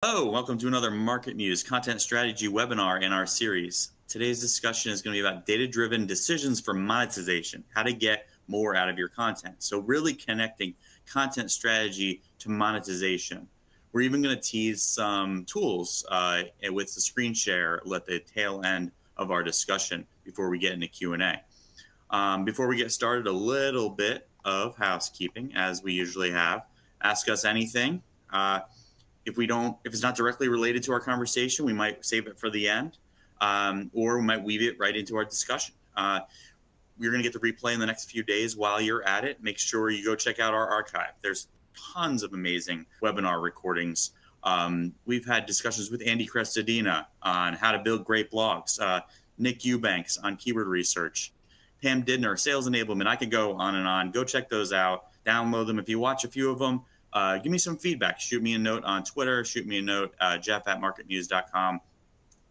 Hello, welcome to another MarketMuse content strategy webinar in our series. Today's discussion is going to be about data-driven decisions for monetization, how to get more out of your content. So really connecting content strategy to monetization. We're even going to tease some tools with the screen share at the tail end of our discussion before we get into Q&A. Before we get started, a little bit of housekeeping, as we usually have. Ask us anything. If it's not directly related to our conversation, we might save it for the end, or we might weave it right into our discussion. You're going to get the replay in the next few days while you're at it. Make sure you go check out our archive. There's tons of amazing webinar recordings. We've had discussions with Andy Crestodina on how to build great blogs, Nick Eubanks on keyword research, Pam Didner, sales enablement. I could go on and on. Go check those out. Download them. If you watch a few of them, give me some feedback. Shoot me a note on Twitter. Shoot me a note, jeff@marketmuse.com.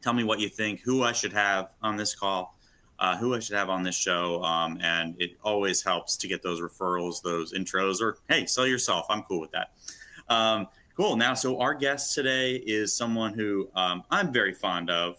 Tell me what you think, who I should have on this call, who I should have on this show. And it always helps to get those referrals, those intros, or, hey, sell yourself. I'm cool with that. Cool. Now, so our guest today is someone who I'm very fond of.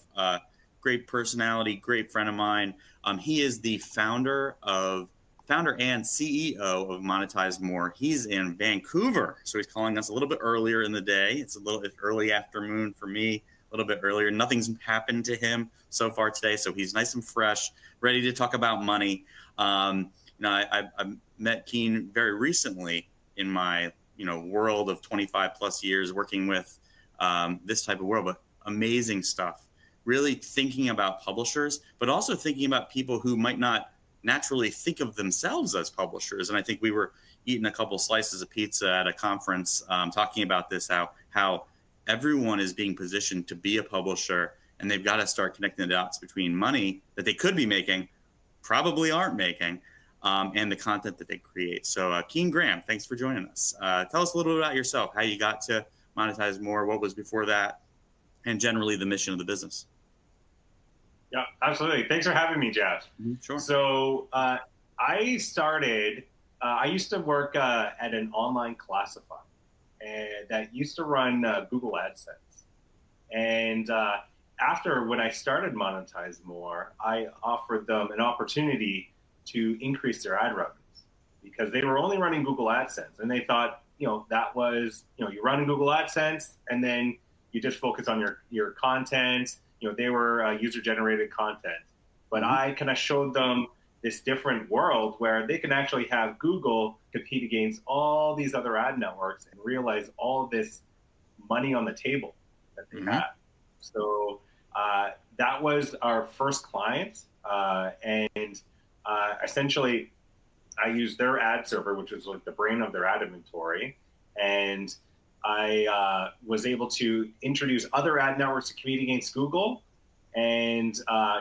Great personality, great friend of mine. He is the founder and CEO of Monetize More. He's in Vancouver, so he's calling us a little bit earlier in the day. It's a little early afternoon for me, a little bit earlier. Nothing's happened to him so far today, so he's nice and fresh, ready to talk about money. I met Keen very recently in my world of 25 plus years working with this type of world, but amazing stuff. Really thinking about publishers, but also thinking about people who might not naturally think of themselves as publishers. And I think we were eating a couple slices of pizza at a conference talking about this, how everyone is being positioned to be a publisher, and they've got to start connecting the dots between money that they could be making, probably aren't making, and the content that they create. So Keen Graham, thanks for joining us. Tell us a little bit about yourself, how you got to Monetize More, what was before that, and generally the mission of the business. Yeah, absolutely. Thanks for having me, Jeff. Sure. So I used to work at an online classified that used to run Google AdSense. And when I started Monetize More, I offered them an opportunity to increase their ad revenues because they were only running Google AdSense. And they thought, that was, you run Google AdSense and then you just focus on your content. They were user-generated content. But I kind of showed them this different world where they can actually have Google compete against all these other ad networks and realize all this money on the table that they have. So that was our first client. Essentially, I used their ad server, which was like the brain of their ad inventory. And I was able to introduce other ad networks to compete against Google and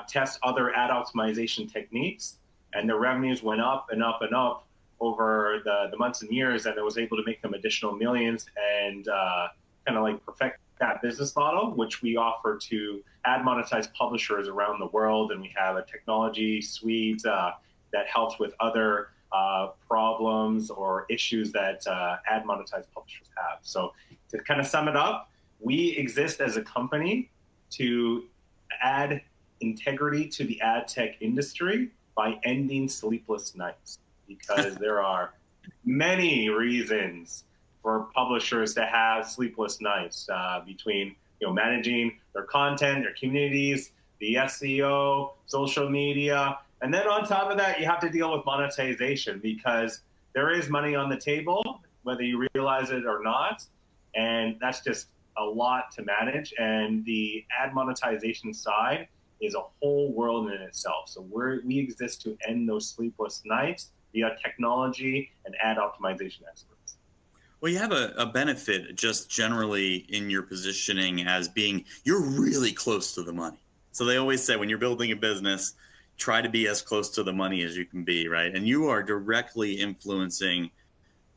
test other ad optimization techniques. And the revenues went up and up and up over the months and years. And I was able to make them additional millions and kind of like perfect that business model, which we offer to ad monetized publishers around the world. And we have a technology suite that helps with other problems or issues that ad monetized publishers have. So to kind of sum it up, we exist as a company to add integrity to the ad tech industry by ending sleepless nights, because there are many reasons for publishers to have sleepless nights between managing their content, their communities, the SEO, social media. And then on top of that, you have to deal with monetization because there is money on the table, whether you realize it or not. And that's just a lot to manage. And the ad monetization side is a whole world in itself. So we exist to end those sleepless nights via technology and ad optimization experts. Well, you have a benefit just generally in your positioning as being, you're really close to the money. So they always say when you're building a business, try to be as close to the money as you can be, right? And you are directly influencing,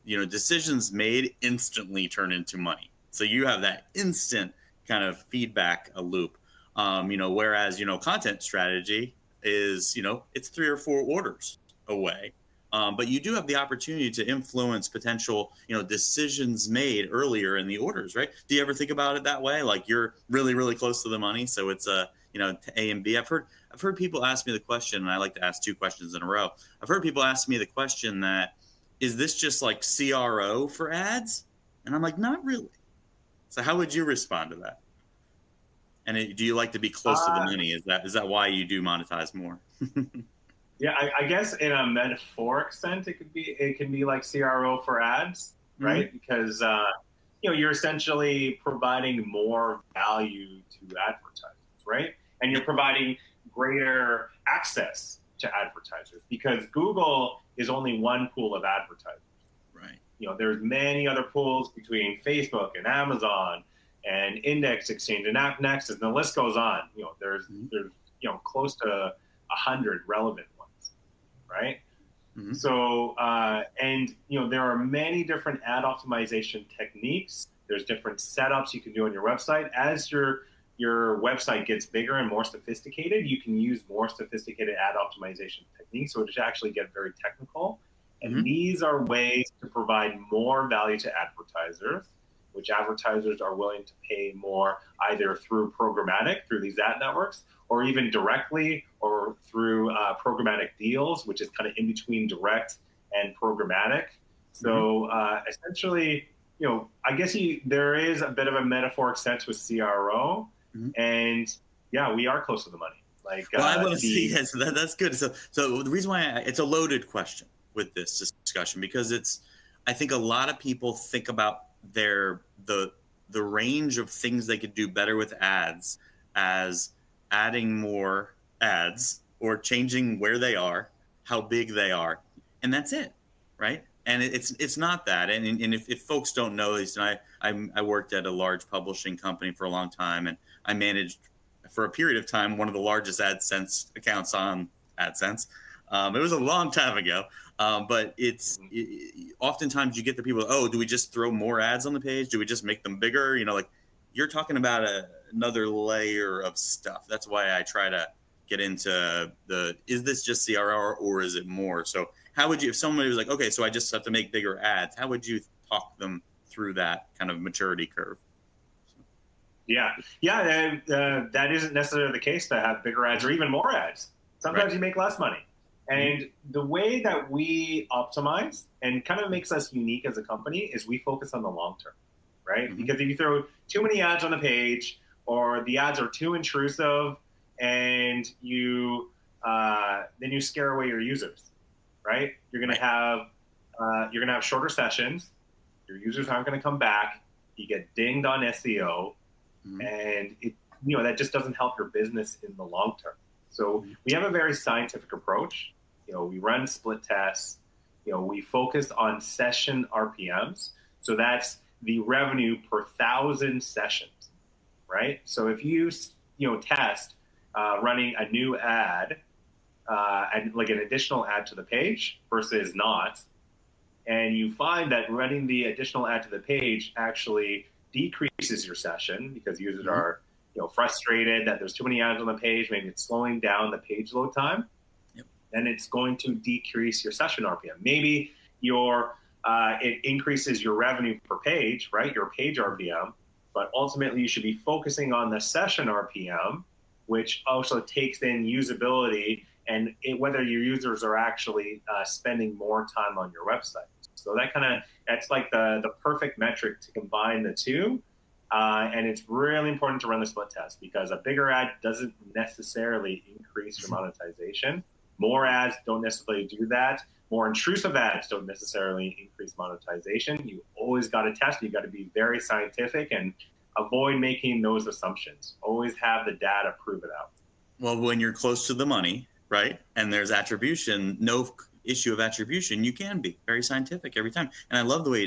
decisions made instantly turn into money. So you have that instant kind of feedback loop. Whereas, content strategy is, it's 3 or 4 orders away. But you do have the opportunity to influence potential, decisions made earlier in the orders, right? Do you ever think about it that way? Like you're really, really close to the money, so it's A and B. I've heard people ask me the question, and I like to ask two questions in a row. I've heard people ask me the question that, is this just like CRO for ads? And I'm like, not really. So how would you respond to that? And do you like to be close to the Uh, money? Is that why you do monetize more? yeah, I guess in a metaphoric sense, it can be like CRO for ads, Hmm. right? Because you're essentially providing more value to advertisers, right? And you're providing greater access to advertisers because Google is only one pool of advertisers. Right. There's many other pools between Facebook and Amazon and Index Exchange and AppNexus, and the list goes on. There's close to 100 relevant ones, right? Hmm. So and there are many different ad optimization techniques. There's different setups you can do on your website. As your website gets bigger and more sophisticated, you can use more sophisticated ad optimization techniques, which actually get very technical. And Hmm. these are ways to provide more value to advertisers, which advertisers are willing to pay more either through programmatic, through these ad networks, or even directly or through programmatic deals, which is kind of in between direct and programmatic. Hmm. So essentially, I guess there is a bit of a metaphoric sense with CRO, Hmm. and yeah, we are close to the money. Like Well, I want to say the yes. That's good. So the reason why it's a loaded question with this discussion, because I think a lot of people think about the range of things they could do better with ads as adding more ads or changing where they are, how big they are, and that's it, right? And it's not that. And if folks don't know this, and I worked at a large publishing company for a long time, and I managed for a period of time one of the largest AdSense accounts on AdSense. It was a long time ago, but oftentimes you get the people. Oh, do we just throw more ads on the page? Do we just make them bigger? Like you're talking about another layer of stuff. That's why I try to get into is this just CRR or is it more? So how would you, if somebody was like, okay, so I just have to make bigger ads, how would you talk them through that kind of maturity curve? Yeah, yeah, that isn't necessarily the case to have bigger ads or even more ads. Right. Sometimes you make less money. Mm-hmm. And the way that we optimize and kind of makes us unique as a company is we focus on the long term, right? Mm-hmm. Because if you throw too many ads on the page or the ads are too intrusive and then you scare away your users, right? Right. You're gonna have shorter sessions. Your users aren't going to come back. You get dinged on SEO, Mm-hmm. and that just doesn't help your business in the long term. So we have a very scientific approach. We run split tests. We focus on session RPMs. So that's the revenue per 1,000 sessions, right? So if you test running a new ad and like an additional ad to the page versus not, and you find that running the additional ad to the page actually decreases your session because users Mm-hmm. are frustrated that there's too many ads on the page, maybe it's slowing down the page load time, Yep. then it's going to decrease your session RPM. Maybe it increases your revenue per page, right? Your page RPM, but ultimately you should be focusing on the session RPM, which also takes in usability and whether your users are actually spending more time on your website. So that's like the perfect metric to combine the two. And it's really important to run the split test because a bigger ad doesn't necessarily increase your monetization. More ads don't necessarily do that. More intrusive ads don't necessarily increase monetization. You always got to test. You got to be very scientific and avoid making those assumptions. Always have the data prove it out. Well, when you're close to the money, right, and there's attribution, no issue of attribution, you can be very scientific every time. And I love the way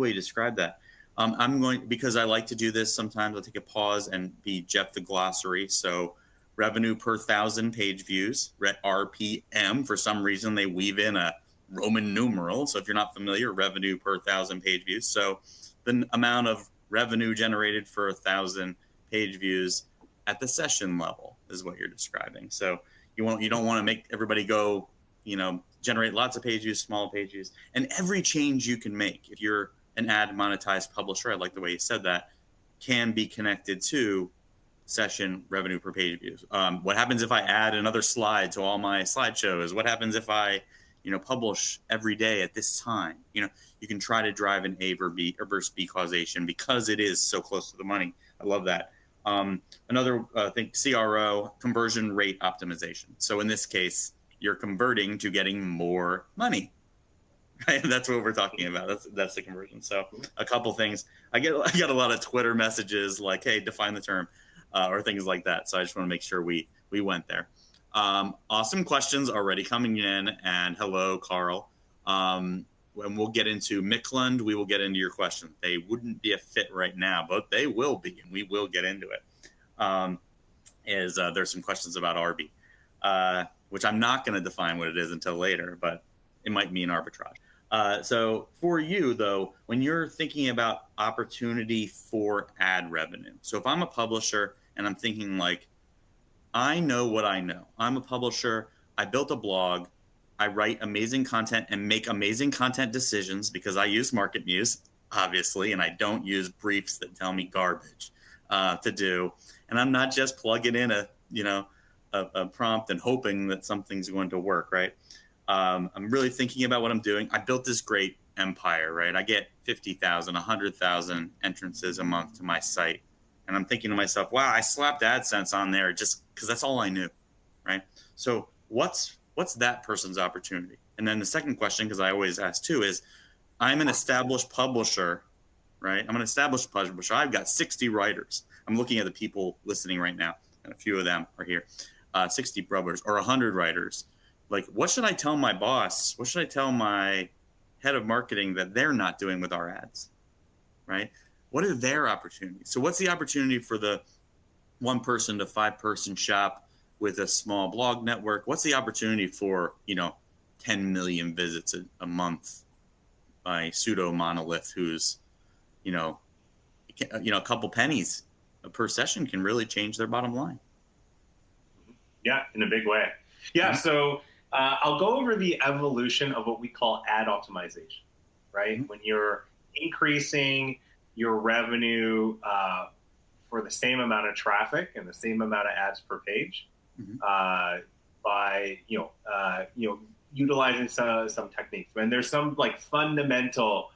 you describe that. I'm going, because I like to do this sometimes. I'll take a pause and be Jeff the glossary. So revenue per 1,000 page views, RPM. For some reason, they weave in a Roman numeral. So if you're not familiar, revenue per 1,000 page views. So the amount of revenue generated for 1,000 page views at the session level is what you're describing. So you don't want to make everybody go, generate lots of page views, small page views, and every change you can make, if you're an ad monetized publisher, I like the way you said that, can be connected to session revenue per page views. What happens if I add another slide to all my slideshows? What happens if I, publish every day at this time? You can try to drive an A versus B causation because it is so close to the money. I love that. Another thing, CRO, conversion rate optimization. So in this case, you're converting to getting more money. Right? That's what we're talking about. That's the conversion. So a couple things. I get a lot of Twitter messages like, "Hey, define the term," or things like that. So I just want to make sure we went there. Awesome questions already coming in, and hello, Carl. When we'll get into Micklund, we will get into your question. They wouldn't be a fit right now, but they will be, and we will get into it. There's some questions about Arby, which I'm not going to define what it is until later, but it might mean arbitrage. So for you, though, when you're thinking about opportunity for ad revenue, so if I'm a publisher and I'm thinking like, I know what I know. I'm a publisher. I built a blog. I write amazing content and make amazing content decisions because I use MarketMuse, obviously, and I don't use briefs that tell me garbage to do. And I'm not just plugging in a prompt and hoping that something's going to work, right? I'm really thinking about what I'm doing. I built this great empire, right? I get 50,000, 100,000 entrances a month to my site. And I'm thinking to myself, wow, I slapped AdSense on there just because that's all I knew, right? So what's that person's opportunity? And then the second question, because I always ask too, is I'm an established publisher, right? I'm an established publisher. I've got 60 writers. I'm looking at the people listening right now, and a few of them are here. 60 brothers or 100 writers. Like, what should I tell my boss? What should I tell my head of marketing that they're not doing with our ads, right? What are their opportunities? So what's the opportunity for the 1 person to 5 person shop with a small blog network? What's the opportunity for, 10 million visits a month by pseudo monolith who's, a couple pennies per session can really change their bottom line? Yeah, in a big way. Yeah, so I'll go over the evolution of what we call ad optimization, right? When you're increasing your revenue for the same amount of traffic and the same amount of ads per page by utilizing some techniques. And there's some like fundamental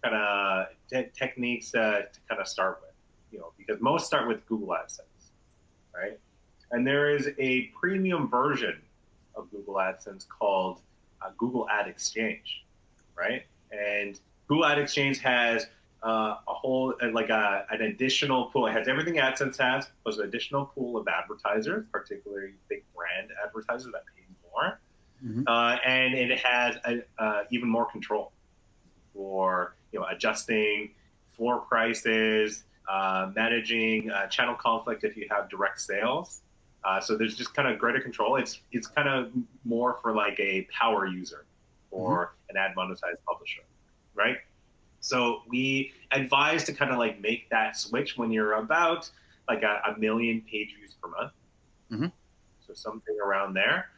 kind of techniques to kind of start with, because most start with Google AdSense, right? And there is a premium version of Google AdSense called Google Ad Exchange, right? And Google Ad Exchange has a whole, an additional pool. It has everything AdSense has, plus an additional pool of advertisers, particularly big brand advertisers that pay more. And it has even more control for adjusting floor prices, managing channel conflict if you have direct sales. So there's just kind of greater control. It's kind of more for like a power user or an ad monetized publisher, right? So we advise to kind of like make that switch when you're about like a million page views per month. So something around there.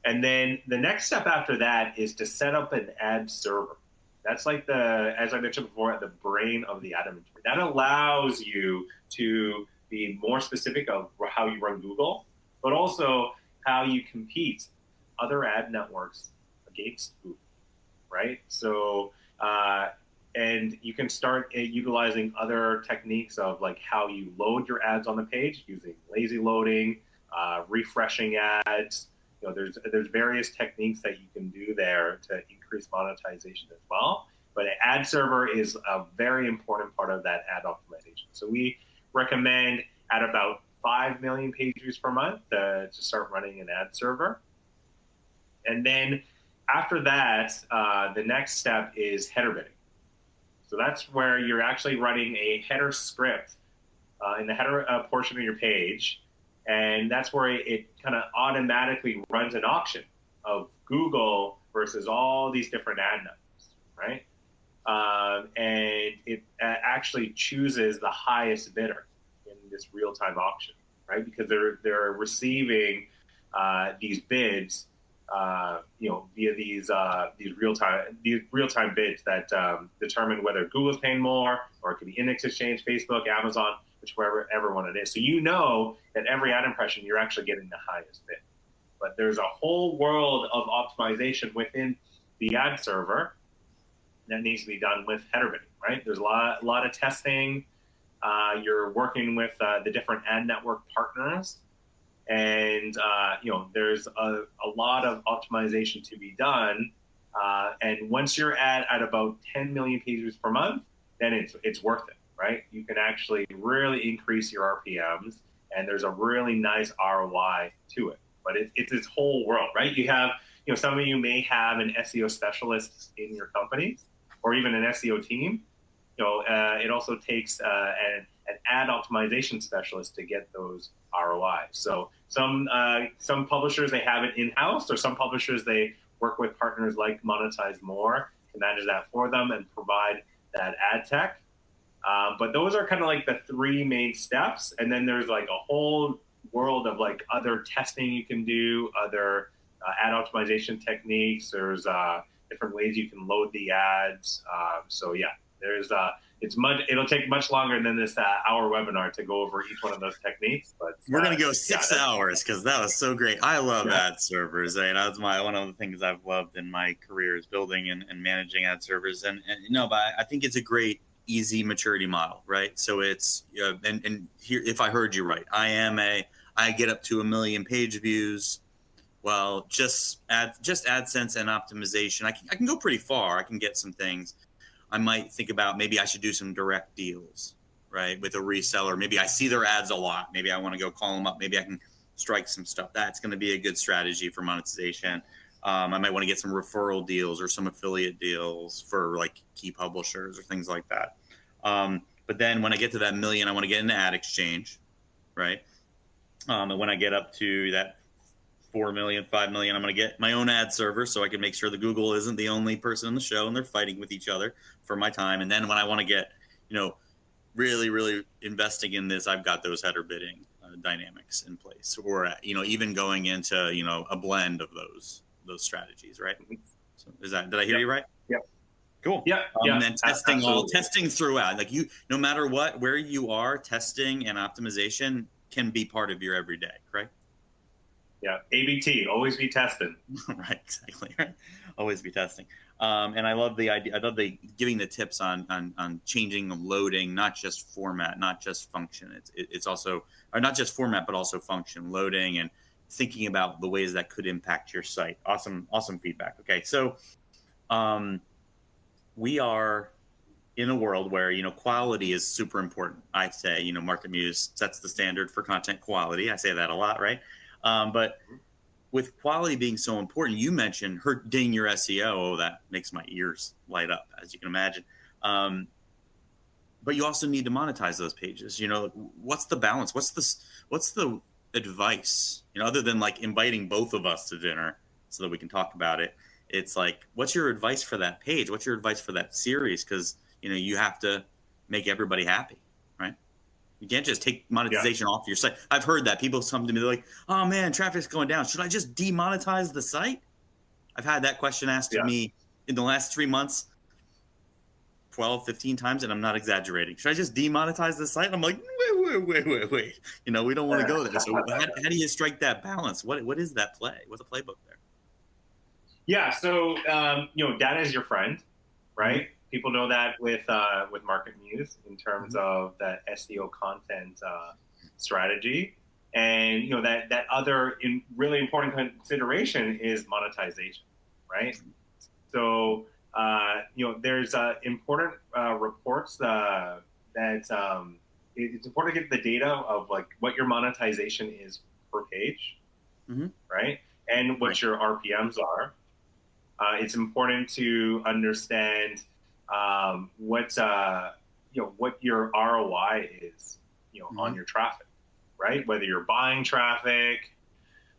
And then the next step after that is to set up an ad server. That's like as I mentioned before, the brain of the ad inventory. That allows you to be more specific of how you run Google, but also how you compete other ad networks against Google, right? So, and you can start utilizing other techniques of like how you load your ads on the page using lazy loading, refreshing ads. There's various techniques that you can do there to increase monetization as well. But an ad server is a very important part of that ad optimization. So we recommend at about 5 million page views per month to start running an ad server. And then after that, the next step is header bidding. So that's where you're actually running a header script in the header portion of your page. And that's where it kind of automatically runs an auction of Google versus all these different ad networks, right? And it actually chooses the highest bidder in this real-time auction, right? Because they're receiving these bids via these real time bids that determine whether Google's paying more, or it could be Index Exchange, Facebook, Amazon, whichever one it is. So that every ad impression you're actually getting the highest bid. But there's a whole world of optimization within the ad server that needs to be done with header bidding, right? There's a lot of testing. You're working with the different ad network partners, and there's a lot of optimization to be done. And once you're at about 10 million page views per month, then it's worth it, right? You can actually really increase your RPMs, and there's a really nice ROI to it. But it's this whole world, right? You have, some of you may have an SEO specialist in your company, or even an SEO team. It also takes an ad optimization specialist to get those ROIs. So some publishers, they have it in-house, or some publishers, they work with partners like Monetize More to manage that for them and provide that ad tech. But those are kind of like the three main steps. And then there's like a whole world of like other testing you can do, other ad optimization techniques. There's different ways you can load the ads. So yeah, it'll take much longer than this hour webinar to go over each one of those techniques. But we're gonna go 6 hours because that was so great. I love ad servers. That's one of the things I've loved in my career is building and managing ad servers. But I think it's a great, easy maturity model, right? So it's and here, if I heard you right, I get up to 1 million page views. Well, just AdSense and optimization, I can go pretty far. I can get some things. I might think about maybe I should do some direct deals, right, with a reseller. Maybe I see their ads a lot. Maybe I want to go call them up. Maybe I can strike some stuff. That's going to be a good strategy for monetization. I might want to get some referral deals or some affiliate deals for like key publishers or things like that. But then when I get to that 1 million, I want to get into ad exchange, right? And when I get up to that 4 million, 5 million, I'm going to get my own ad server so I can make sure that Google isn't the only person in the show and they're fighting with each other for my time. And then when I want to get, really, really investing in this, I've got those header bidding dynamics in place, or, even going into, a blend of those strategies, right? So did I hear you right? Yeah. Cool. Yeah. And then testing throughout, like no matter where you are, testing and optimization can be part of your everyday, correct? Yeah, ABT, always be testing. Right, exactly. Always be testing. And I love the idea. I love giving the tips on changing the loading, not just format, not just function. It's also, or not just format, but also function, loading, and thinking about the ways that could impact your site. Awesome feedback. Okay, so we are in a world where quality is super important. I'd say MarketMuse sets the standard for content quality. I say that a lot, right? But with quality being so important, you mentioned hurting your SEO. Oh, that makes my ears light up, as you can imagine. But you also need to monetize those pages. What's the balance? What's the advice? Other than like inviting both of us to dinner so that we can talk about it. It's like, what's your advice for that page? What's your advice for that series? Because you have to make everybody happy, right? You can't just take monetization off your site. I've heard that. People come to me, they're like, oh man, traffic's going down. Should I just demonetize the site? I've had that question asked to me in the last 3 months 12, 15 times, and I'm not exaggerating. Should I just demonetize the site? I'm like, wait. We don't want to go there. So how do you strike that balance? What is that play? What's the playbook there? Yeah, so, data is your friend, right? Mm-hmm. People know that with MarketMuse in terms of that SEO content strategy, and that other really important consideration is monetization, right? So there's important reports that it's important to get the data of like what your monetization is per page, right, and what your RPMs are. It's important to understand what your ROI is, on your traffic, right? Whether you're buying traffic,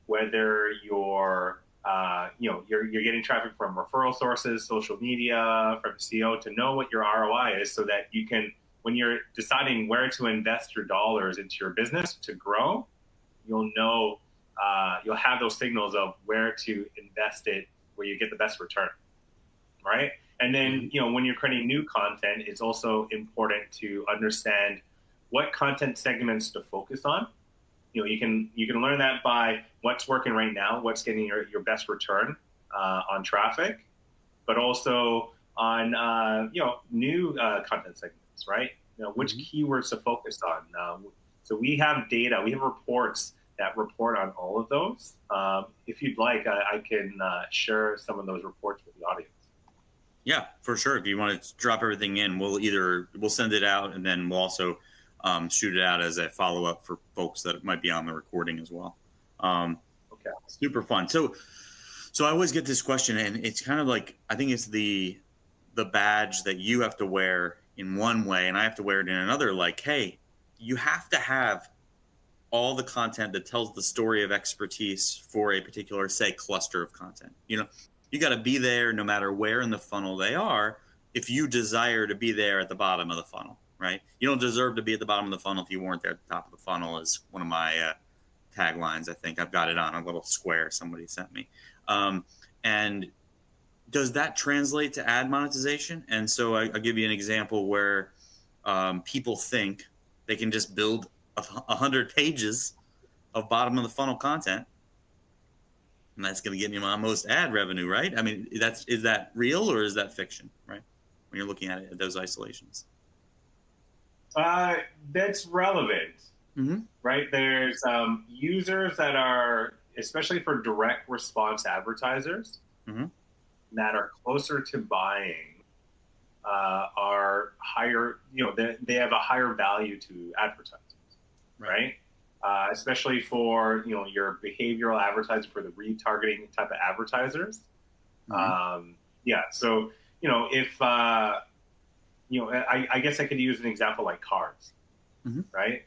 whether you're getting traffic from referral sources, social media, from SEO, to know what your ROI is, so that you can, when you're deciding where to invest your dollars into your business to grow, you'll know you'll have those signals of where to invest it, where you get the best return, right? And then, when you're creating new content, it's also important to understand what content segments to focus on. You can learn that by what's working right now, what's getting your best return on traffic, but also on new content segments, right? Which keywords to focus on. So we have data, we have reports that report on all of those. If you'd like, I can share some of those reports with the audience. Yeah, for sure. If you want to drop everything in, we'll send it out, and then we'll also shoot it out as a follow-up for folks that might be on the recording as well. Okay. Super fun. So I always get this question, and it's kind of like, I think it's the badge that you have to wear in one way, and I have to wear it in another. Like, hey, you have to have all the content that tells the story of expertise for a particular, say, cluster of content. You got to be there no matter where in the funnel they are, if you desire to be there at the bottom of the funnel, right? You don't deserve to be at the bottom of the funnel if you weren't there at the top of the funnel, is one of my taglines. I think I've got it on a little square somebody sent me. And does that translate to ad monetization? And so I'll give you an example where people think they can just build 100 pages of bottom of the funnel content, and that's going to get me my most ad revenue, right? I mean, is that real or is that fiction, right? When you're looking at it, at those isolations. That's relevant, right? There's users that are, especially for direct response advertisers, that are closer to buying, are higher, they have a higher value to advertisers, right? Especially for, your behavioral advertising, for the retargeting type of advertisers. So, if, I guess I could use an example like cars, right?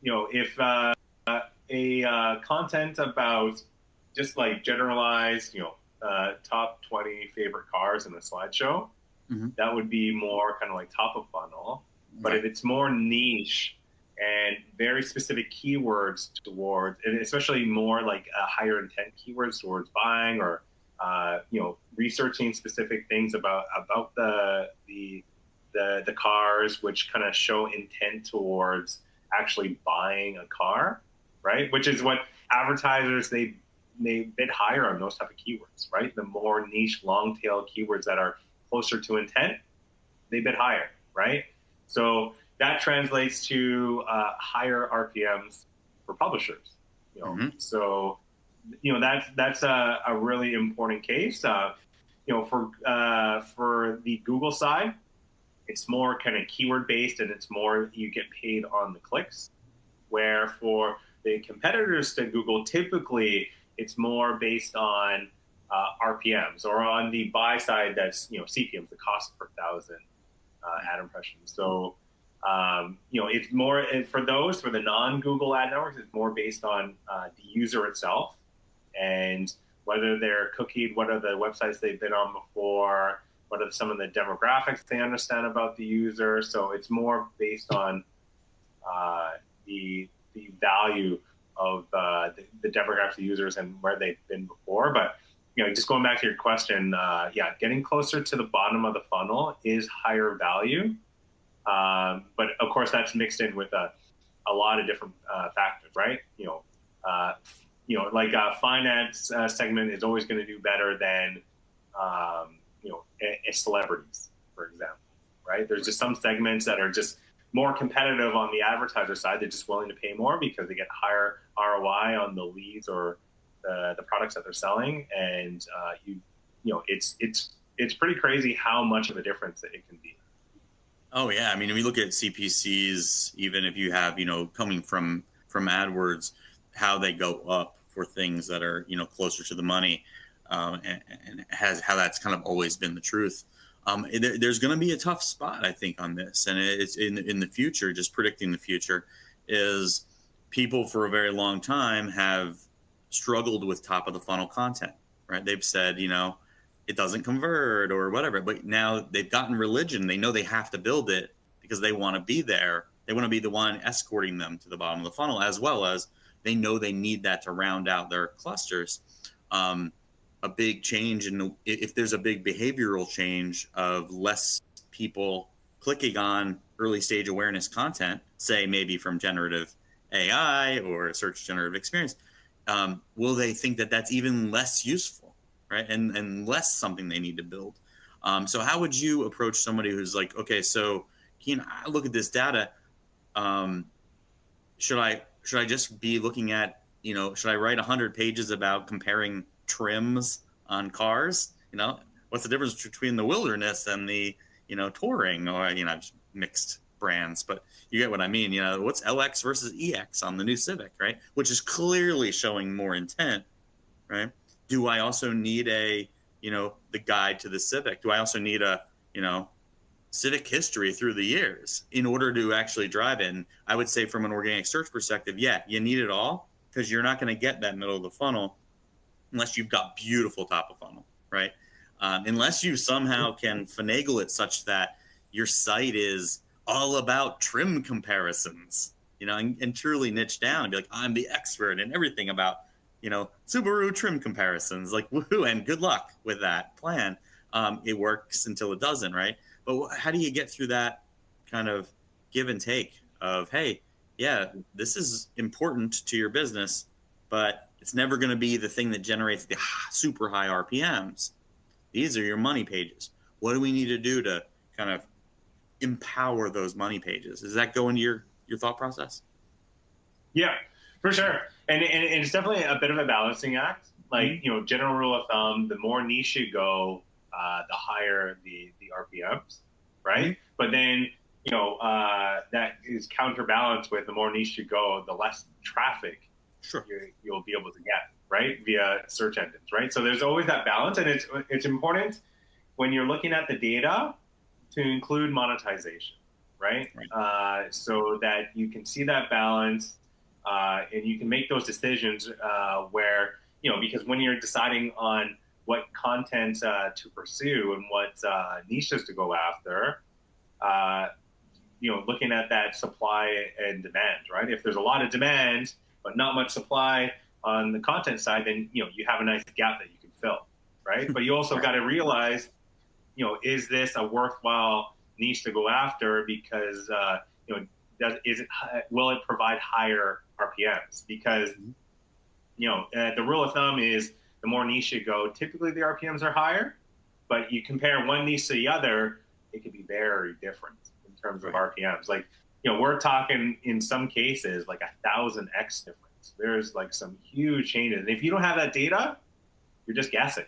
If a content about just like generalized, top 20 favorite cars in a slideshow, that would be more kind of like top of funnel. But if it's more niche and very specific keywords towards, and especially more like higher intent keywords towards buying, or researching specific things about the cars, which kind of show intent towards actually buying a car, right? Which is what advertisers, they bid higher on those type of keywords, right? The more niche, long tail keywords that are closer to intent, they bid higher, right? So that translates to higher RPMs for publishers. So that's a really important case. For the Google side, it's more kind of keyword based, and it's more you get paid on the clicks. Where for the competitors to Google, typically it's more based on RPMs, or on the buy side, that's CPMs, the cost per thousand ad impressions. So it's more for the non-Google ad networks. It's more based on the user itself, and whether they're cookied, what are the websites they've been on before, what are some of the demographics they understand about the user. So it's more based on the value of the demographics of users and where they've been before. But just going back to your question, getting closer to the bottom of the funnel is higher value. But of course, that's mixed in with a lot of different factors, right? Like a finance segment is always going to do better than celebrities, for example, right? There's just some segments that are just more competitive on the advertiser side. They're just willing to pay more because they get higher ROI on the leads or the products that they're selling, and it's pretty crazy how much of a difference that it can be. Oh yeah, I mean, if you look at CPCs, even if you have coming from AdWords, how they go up for things that are closer to the money, and how that's kind of always been the truth. There's going to be a tough spot, I think, on this, and it's in the future. Just predicting the future is people for a very long time have struggled with top of the funnel content, right? They've said, it doesn't convert or whatever, but now they've gotten religion. They know they have to build it because they want to be there. They want to be the one escorting them to the bottom of the funnel, as well as they know they need that to round out their clusters. A big change if there's a big behavioral change of less people clicking on early stage awareness content, say maybe from generative AI or search generative experience, will they think that that's even less useful, right? And less something they need to build. So how would you approach somebody who's like, okay, so Keen, I look at this data. Should I just be looking at, should I write 100 pages about comparing trims on cars? What's the difference between the wilderness and the, touring, or, just mixed brands, but you get what I mean. What's LX versus EX on the new Civic, right? Which is clearly showing more intent, right? Do I also need the guide to the Civic? Do I also need a, civic history through the years in order to actually drive it? And I would say from an organic search perspective, yeah, you need it all, because you're not going to get that middle of the funnel unless you've got beautiful top of funnel, right? Unless you somehow can finagle it such that your site is all about trim comparisons, and truly niche down and be like, I'm the expert in everything about, Subaru trim comparisons, like, woohoo, and good luck with that plan. It works until it doesn't, right? But how do you get through that kind of give and take of, hey, yeah, this is important to your business, but it's never going to be the thing that generates the super high RPMs. These are your money pages. What do we need to do to kind of empower those money pages? Does that go into your thought process? Yeah, for sure. And it's definitely a bit of a balancing act. Like, general rule of thumb, the more niche you go, the higher the RPMs, right? Mm-hmm. But then, that is counterbalanced with the more niche you go, the less traffic you'll be able to get, right? Via search engines, right? So there's always that balance. And it's important when you're looking at the data to include monetization, right? So that you can see that balance and you can make those decisions where, because when you're deciding on what content to pursue and what niches to go after, looking at that supply and demand, right? If there's a lot of demand, but not much supply on the content side, then, you have a nice gap that you can fill, right? But you also got to realize, is this a worthwhile niche to go after? Because, will it provide higher RPMs? Because, the rule of thumb is the more niche you go, typically the RPMs are higher, but you compare one niche to the other, it could be very different in terms of RPMs. Like, we're talking in some cases like 1,000x difference. There's like some huge changes. And if you don't have that data, you're just guessing,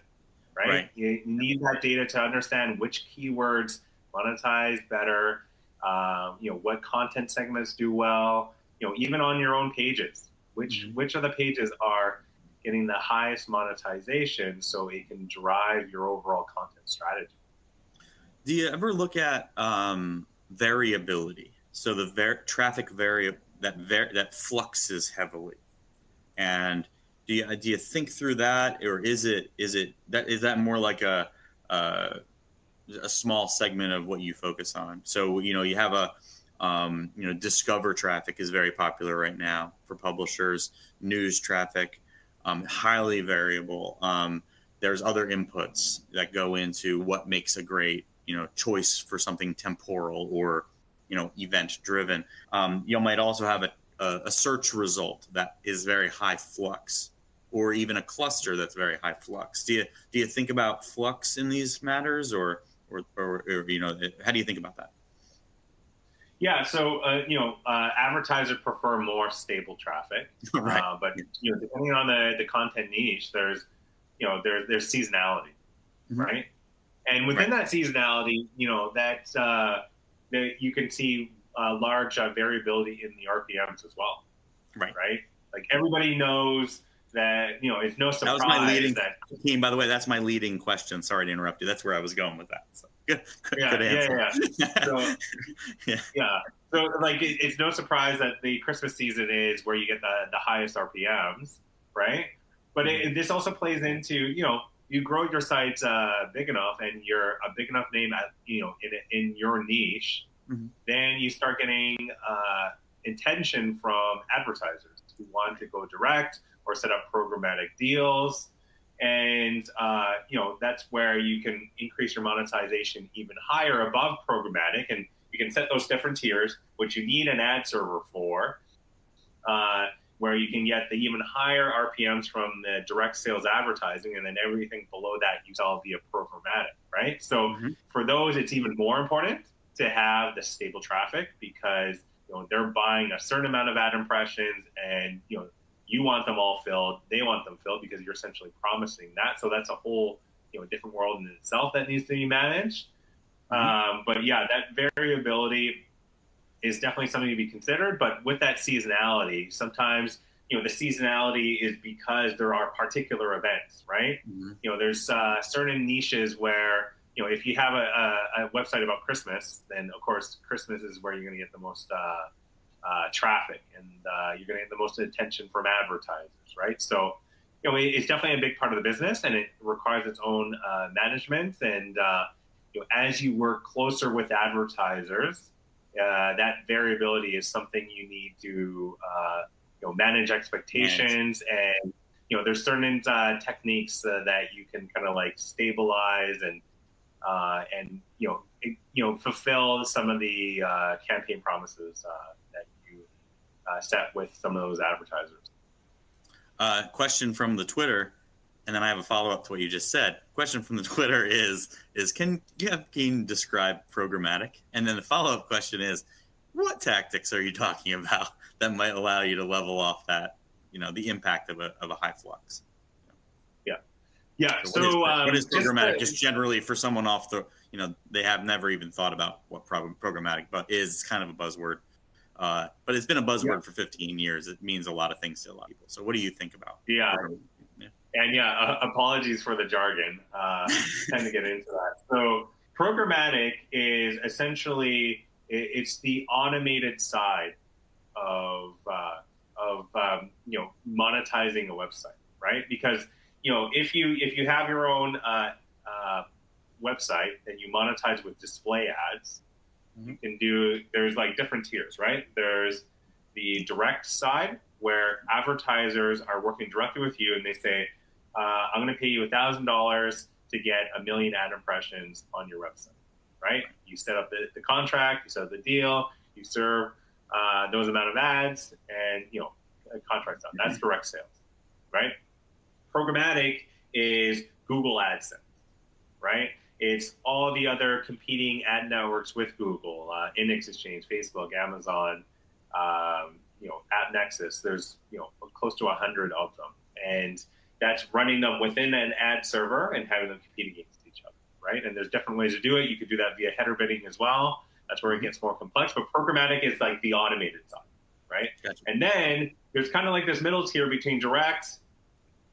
right? You need that data to understand which keywords monetize better, what content segments do well, even on your own pages, which of the pages are getting the highest monetization so it can drive your overall content strategy. Do you ever look at variability? So the traffic that fluxes heavily, and do you think through that, or is that more like a small segment of what you focus on? So you have a discover traffic is very popular right now for publishers. News traffic, highly variable. There's other inputs that go into what makes a great choice for something temporal or event driven. You might also have a search result that is very high flux, or even a cluster that's very high flux. Do you think about flux in these matters, or how do you think about that? Yeah, so advertisers prefer more stable traffic, right. But depending on the content niche, there's seasonality, right? And within that seasonality, that you can see large variability in the RPMs as well, right? Like everybody knows that it's no surprise that was my leading team. By the way, that's my leading question. Sorry to interrupt you. That's where I was going with that. So good answer. So like it's no surprise that the Christmas season is where you get the highest RPMs, right? But this also plays into you grow your site big enough and you're a big enough name at in your niche, then you start getting attention from advertisers who want to go direct or set up programmatic deals. And, that's where you can increase your monetization even higher above programmatic. And you can set those different tiers, which you need an ad server for, where you can get the even higher RPMs from the direct sales advertising, and then everything below that you sell via programmatic, right? So for those, it's even more important to have the stable traffic, because they're buying a certain amount of ad impressions, and you want them all filled, they want them filled, because you're essentially promising that. So that's a whole different world in itself that needs to be managed. But yeah, that variability is definitely something to be considered. But with that seasonality, sometimes the seasonality is because there are particular events, right? There's certain niches where if you have a website about Christmas, then of course Christmas is where you're going to get the most traffic, and you're going to get the most attention from advertisers, right? So it's definitely a big part of the business, and it requires its own management. And as you work closer with advertisers, that variability is something you need to manage expectations. And there's certain techniques that you can kind of like stabilize and fulfill some of the campaign promises that you set with some of those advertisers. Question from the Twitter, and then I have a follow-up to what you just said. Question from the Twitter is can you have Keen describe programmatic? And then the follow-up question is, what tactics are you talking about that might allow you to level off that, the impact of a high flux? Yeah. So what is programmatic? Just generally for someone off the, they have never even thought about what programmatic, but is kind of a buzzword. But it's been a buzzword for 15 years. It means a lot of things to a lot of people. So what do you think about? And apologies for the jargon. Tend to get into that. So programmatic is essentially, it's the automated side of monetizing a website, right? Because if you have your own website and you monetize with display ads, you can there's like different tiers, right? There's the direct side, where advertisers are working directly with you, and they say, I'm going to pay you $1,000 to get 1 million ad impressions on your website, right? You set up the contract, you set up the deal, you serve those amount of ads, and a contract's done. That's direct sales, right? Programmatic is Google AdSense, right? It's all the other competing ad networks with Google, Index Exchange, Facebook, Amazon, AppNexus. There's close to 100 of them, and that's running them within an ad server and having them compete against each other, right? And there's different ways to do it. You could do that via header bidding as well. That's where it gets more complex. But programmatic is like the automated side, right? Gotcha. And then there's kind of like this middle tier between direct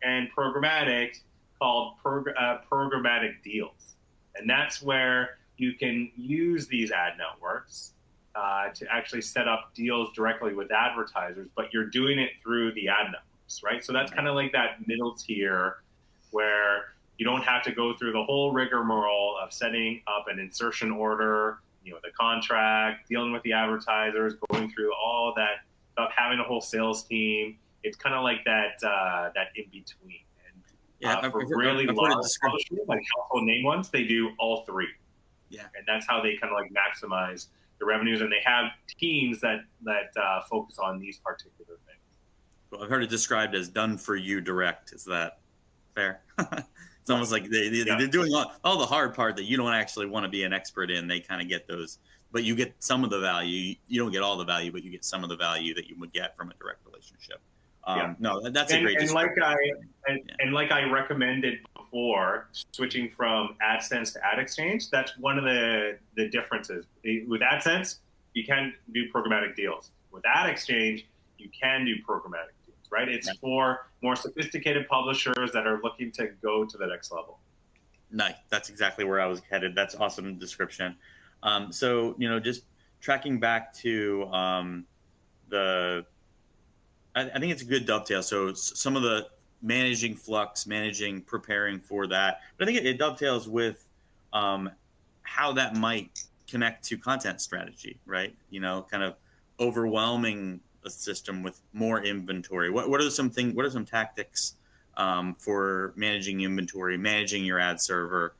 and programmatic called programmatic deals. And that's where you can use these ad networks to actually set up deals directly with advertisers, but you're doing it through the ad networks, right? So that's kind of like that middle tier where you don't have to go through the whole rigmarole of setting up an insertion order, the contract, dealing with the advertisers, going through all that stuff, having a whole sales team. It's kind of like that in between. And for really large publishers, like household name ones, they do all three. Yeah, and that's how they kind of like maximize the revenues, and they have teams that focus on these particular things. Well, I've heard it described as done for you direct. Is that fair? It's almost like they're doing all the hard part that you don't actually want to be an expert in. They kind of get those, but you get some of the value. You don't get all the value, but you get some of the value that you would get from a direct relationship. No, that's a great. And like I recommended before, switching from AdSense to Ad Exchange, that's one of the differences. With AdSense, you can do programmatic deals. With Ad Exchange, you can do programmatic deals, right? It's for more sophisticated publishers that are looking to go to the next level. Nice. That's exactly where I was headed. That's awesome description. So, just tracking back to I think it's a good dovetail. So some of the managing flux, preparing for that. But I think it dovetails with how that might connect to content strategy, right? Kind of overwhelming a system with more inventory? What are some tactics for managing inventory, managing your ad server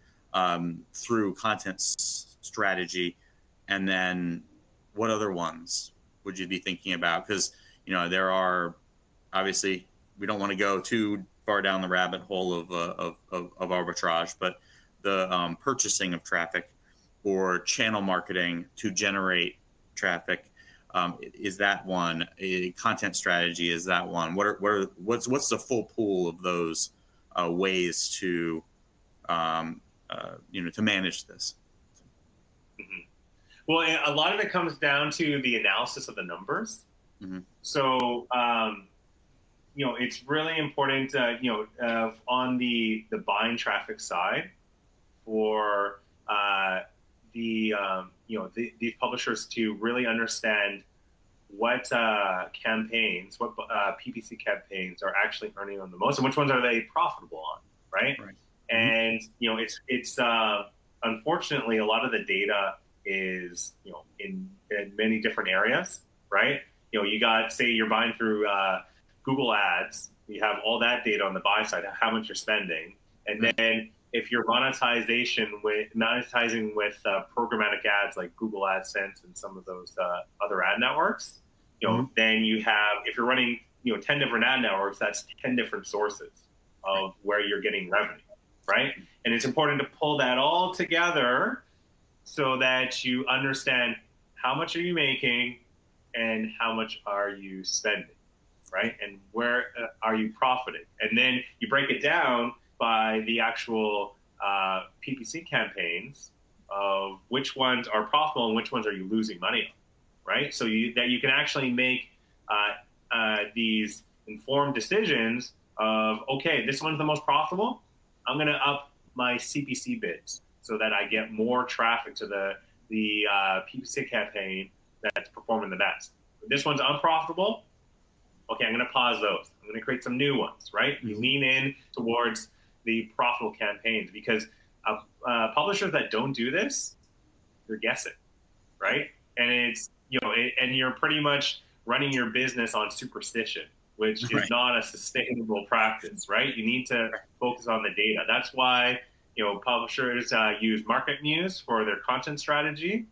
through content strategy, and then what other ones would you be thinking about? Because there are obviously we don't want to go too far down the rabbit hole of arbitrage, but the purchasing of traffic or channel marketing to generate traffic, is that one? A content strategy is that one? What's the full pool of those ways to to manage this? Mm-hmm. Well, a lot of it comes down to the analysis of the numbers. Mm-hmm. So, it's really important, on the buying traffic side for these publishers to really understand what campaigns, what PPC campaigns are actually earning them the most, and which ones are they profitable on, right? Mm-hmm. And it's unfortunately a lot of the data is in many different areas, right? You got, say you're buying through Google Ads, you have all that data on the buy side, how much you're spending, and then if you're monetizing with programmatic ads like Google AdSense and some of those other ad networks, then you have, if you're running 10 different ad networks, that's 10 different sources of where you're getting revenue, right? And it's important to pull that all together so that you understand how much are you making and how much are you spending, right? And where are you profiting? And then you break it down by the actual PPC campaigns of which ones are profitable and which ones are you losing money on, right? So that you can actually make these informed decisions of, okay, this one's the most profitable, I'm going to up my CPC bids so that I get more traffic to the PPC campaign that's performing the best. If this one's unprofitable, okay, I'm going to pause those. I'm going to create some new ones, right? You lean in towards the profitable campaigns, because publishers that don't do this, you're guessing, right? And it's, and you're pretty much running your business on superstition, which is not a sustainable practice, right? You need to focus on the data. That's why, publishers use MarketMuse for their content strategy,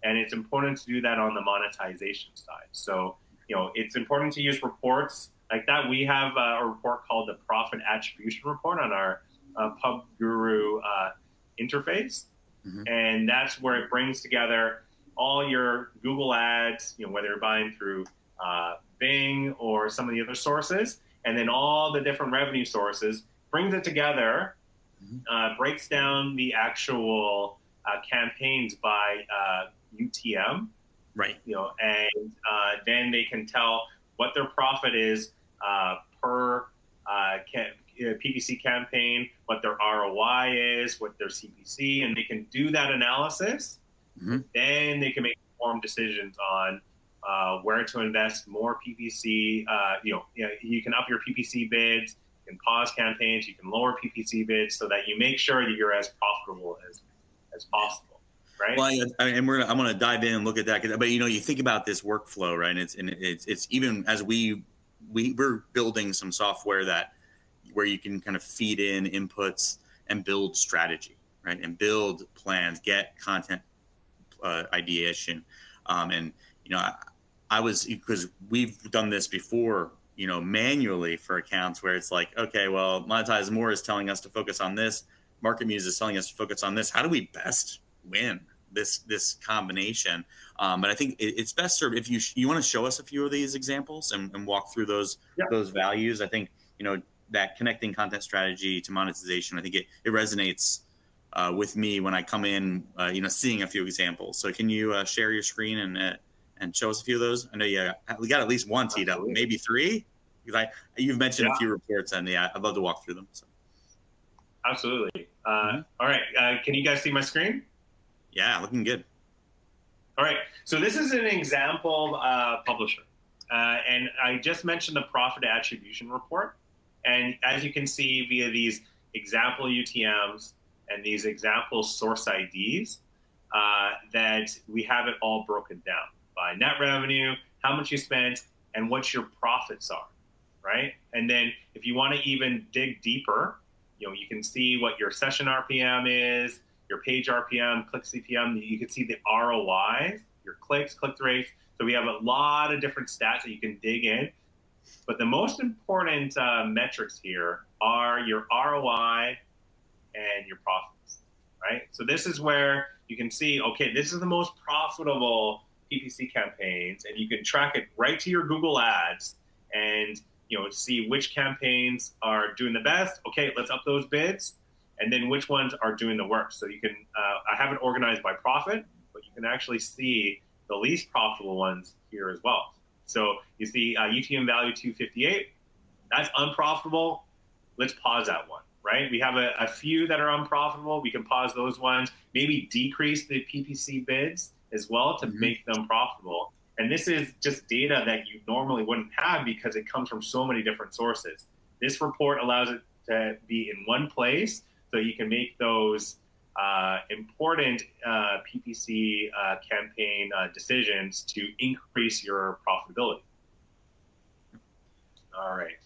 and it's important to do that on the monetization side. So, it's important to use reports like that. We have a report called the Profit Attribution Report on our PubGuru interface, and that's where it brings together all your Google ads, whether you're buying through Bing or some of the other sources, and then all the different revenue sources, brings it together, breaks down the actual campaigns by UTM, right? And then they can tell what their profit is per PPC campaign, what their ROI is, what their CPC, and they can do that analysis. Then they can make informed decisions on where to invest more PPC. You can up your PPC bids, you can pause campaigns, you can lower PPC bids, so that you make sure that you're as profitable as possible. Right. Well, I'm going to dive in and look at that, but you think about this workflow, right? And it's even as we're building some software where you can kind of feed in inputs and build strategy, right? And build plans, get content ideation, and because we've done this before, manually for accounts where it's like, okay, well, Monetize More is telling us to focus on this, MarketMuse is telling us to focus on this. How do we best win this combination? But I think it's best served if you want to show us a few of these examples and walk through those values. I think that connecting content strategy to monetization, I think it resonates with me when I come in, seeing a few examples. So can you share your screen and show us a few of those? I know we got at least one teed up, maybe three, because you've mentioned a few reports, and I'd love to walk through them. So. Absolutely. All right. Can you guys see my screen? Yeah, looking good. All right. So this is an example publisher. And I just mentioned the profit attribution report. And as you can see via these example UTMs and these example source IDs, that we have it all broken down by net revenue, how much you spent, and what your profits are, right? And then if you want to even dig deeper, you can see what your session RPM is, your page RPM, click CPM. You can see the ROIs, your clicks, click rates. So we have a lot of different stats that you can dig in. But the most important metrics here are your ROI and your profits, right? So this is where you can see, okay, this is the most profitable PPC campaigns, and you can track it right to your Google Ads and see which campaigns are doing the best. Okay, let's up those bids, and then which ones are doing the worst. So you can, I have it organized by profit, but you can actually see the least profitable ones here as well. So you see UTM value 258, that's unprofitable. Let's pause that one, right? We have a few that are unprofitable. We can pause those ones, maybe decrease the PPC bids as well to make them profitable. And this is just data that you normally wouldn't have because it comes from so many different sources. This report allows it to be in one place so you can make those important PPC campaign decisions to increase your profitability. All right.